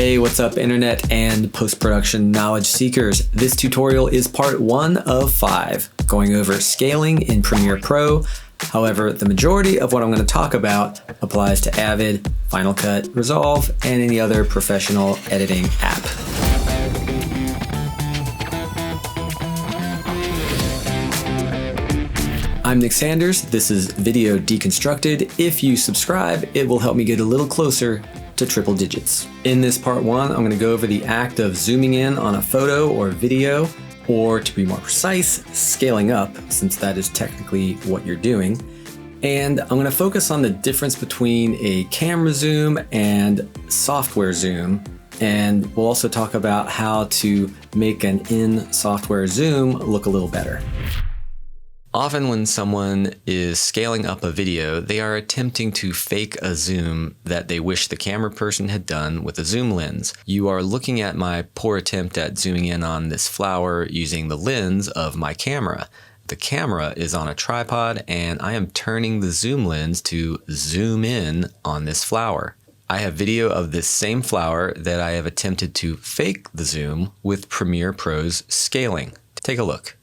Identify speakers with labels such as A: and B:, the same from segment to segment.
A: Hey, what's up internet and post-production knowledge seekers? This tutorial is part 1 of 5, going over scaling in Premiere Pro. However, the majority of what I'm going to talk about applies to Avid, Final Cut, Resolve, and any other professional editing app. I'm Nick Sanders, this is Video Deconstructed. If you subscribe, it will help me get a little closer to triple digits. In this part 1, I'm going to go over the act of zooming in on a photo or video, or to be more precise, scaling up, since that is technically what you're doing. And I'm going to focus on the difference between a camera zoom and software zoom. And we'll also talk about how to make an in-software zoom look a little better. Often when someone is scaling up a video, they are attempting to fake a zoom that they wish the camera person had done with a zoom lens. You are looking at my poor attempt at zooming in on this flower using the lens of my camera. The camera is on a tripod and I am turning the zoom lens to zoom in on this flower. I have video of this same flower that I have attempted to fake the zoom with Premiere Pro's scaling. Take a look.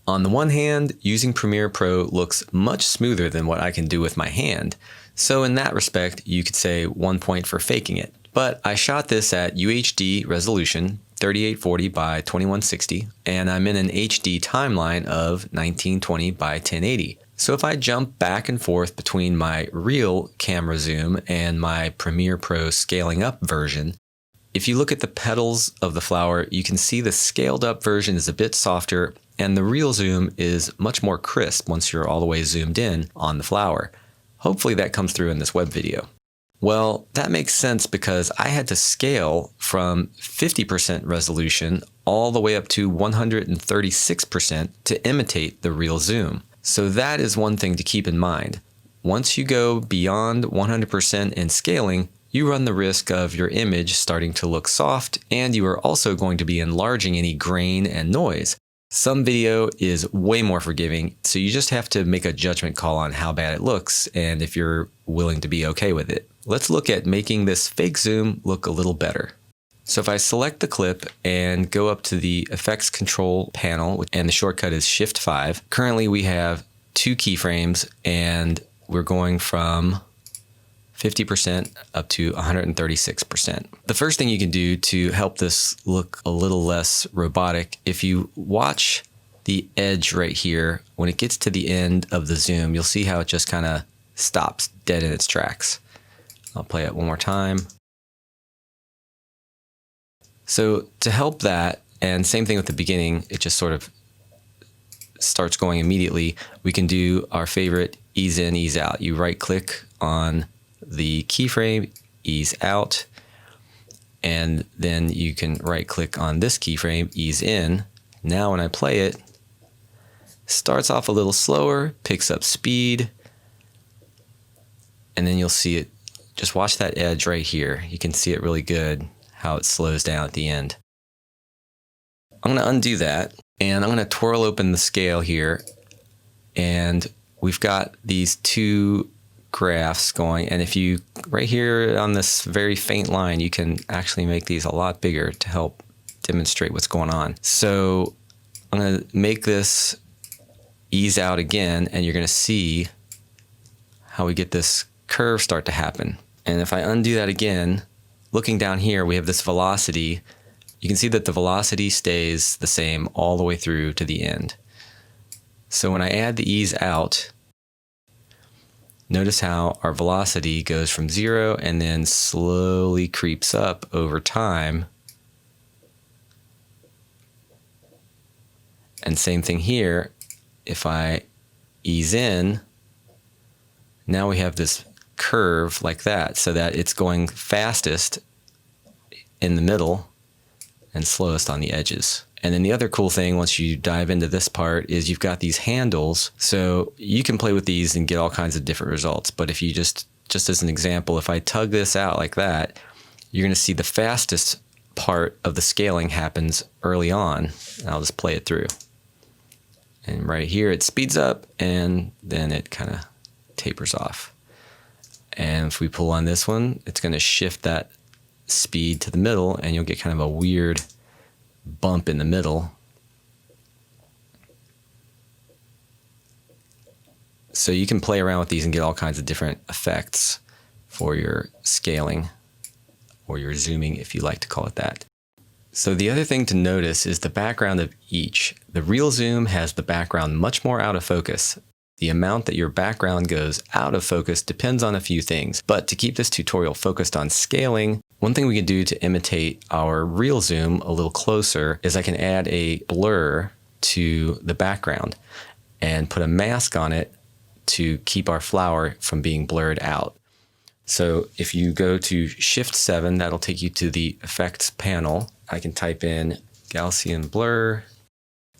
A: On the one hand, using Premiere Pro looks much smoother than what I can do with my hand. So in that respect, you could say 1 point for faking it. But I shot this at UHD resolution, 3840 by 2160, and I'm in an HD timeline of 1920 by 1080. So if I jump back and forth between my real camera zoom and my Premiere Pro scaling up version, if you look at the petals of the flower, you can see the scaled up version is a bit softer and the real zoom is much more crisp once you're all the way zoomed in on the flower. Hopefully that comes through in this web video. Well, that makes sense because I had to scale from 50% resolution all the way up to 136% to imitate the real zoom. So that is one thing to keep in mind. Once you go beyond 100% in scaling, you run the risk of your image starting to look soft, and you are also going to be enlarging any grain and noise. Some video is way more forgiving, so you just have to make a judgment call on how bad it looks and if you're willing to be okay with it. Let's look at making this fake zoom look a little better. So if I select the clip and go up to the effects control panel, and the shortcut is Shift 5, currently we have 2 keyframes and we're going from 50% up to 136%. The first thing you can do to help this look a little less robotic, if you watch the edge right here, when it gets to the end of the zoom, you'll see how it just kind of stops dead in its tracks. I'll play it one more time. So to help that, and same thing with the beginning, it just sort of starts going immediately, we can do our favorite ease in, ease out. You right click on the keyframe, ease out, and then you can right click on this keyframe, ease in. Now when I play it, starts off a little slower, picks up speed, and then you'll see it, just watch that edge right here. You can see it really good, how it slows down at the end. I'm going to undo that, and I'm going to twirl open the scale here, and we've got these 2 graphs going, and if you right here on this very faint line, you can actually make these a lot bigger to help demonstrate what's going on. So I'm going to make this ease out again, and you're going to see how we get this curve start to happen. And if I undo that again, looking down here, we have this velocity. You can see that the velocity stays the same all the way through to the end. So when I add the ease out, notice how our velocity goes from 0 and then slowly creeps up over time. And same thing here, if I ease in, now we have this curve like that, so that it's going fastest in the middle and slowest on the edges. And then the other cool thing, once you dive into this part, is you've got these handles. So you can play with these and get all kinds of different results. But if you just as an example, if I tug this out like that, you're going to see the fastest part of the scaling happens early on. I'll just play it through. And right here, it speeds up and then it kind of tapers off. And if we pull on this one, it's going to shift that speed to the middle, and you'll get kind of a weird bump in the middle. So you can play around with these and get all kinds of different effects for your scaling, or your zooming, if you like to call it that. So the other thing to notice is the background of each. The real zoom has the background much more out of focus. The amount that your background goes out of focus depends on a few things. But to keep this tutorial focused on scaling, one thing we can do to imitate our real zoom a little closer is I can add a blur to the background and put a mask on it to keep our flower from being blurred out. So if you go to Shift 7, that'll take you to the Effects panel. I can type in Gaussian blur.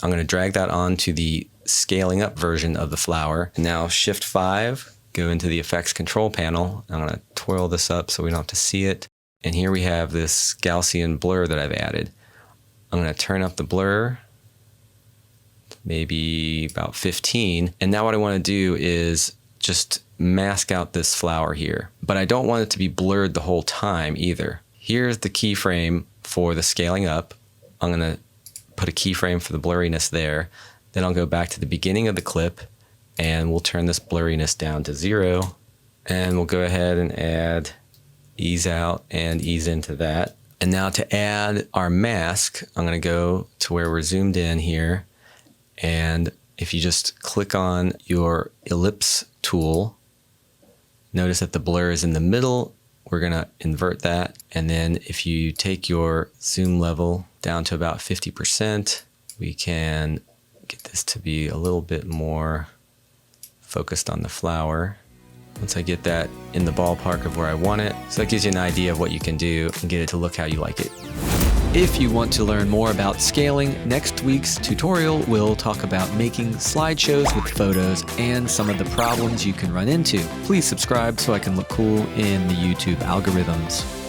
A: I'm going to drag that onto the scaling up version of the flower. And now Shift 5, go into the Effects control panel. I'm going to twirl this up so we don't have to see it. And here we have this Gaussian blur that I've added. I'm going to turn up the blur, maybe about 15. And now what I want to do is just mask out this flower here. But I don't want it to be blurred the whole time either. Here's the keyframe for the scaling up. I'm going to put a keyframe for the blurriness there. Then I'll go back to the beginning of the clip and we'll turn this blurriness down to 0. And we'll go ahead and add ease out and ease into that. And now to add our mask, I'm going to go to where we're zoomed in here. And if you just click on your ellipse tool, notice that the blur is in the middle. We're going to invert that. And then if you take your zoom level down to about 50%, we can get this to be a little bit more focused on the flower. Once I get that in the ballpark of where I want it. So that gives you an idea of what you can do and get it to look how you like it. If you want to learn more about scaling, next week's tutorial will talk about making slideshows with photos and some of the problems you can run into. Please subscribe so I can look cool in the YouTube algorithms.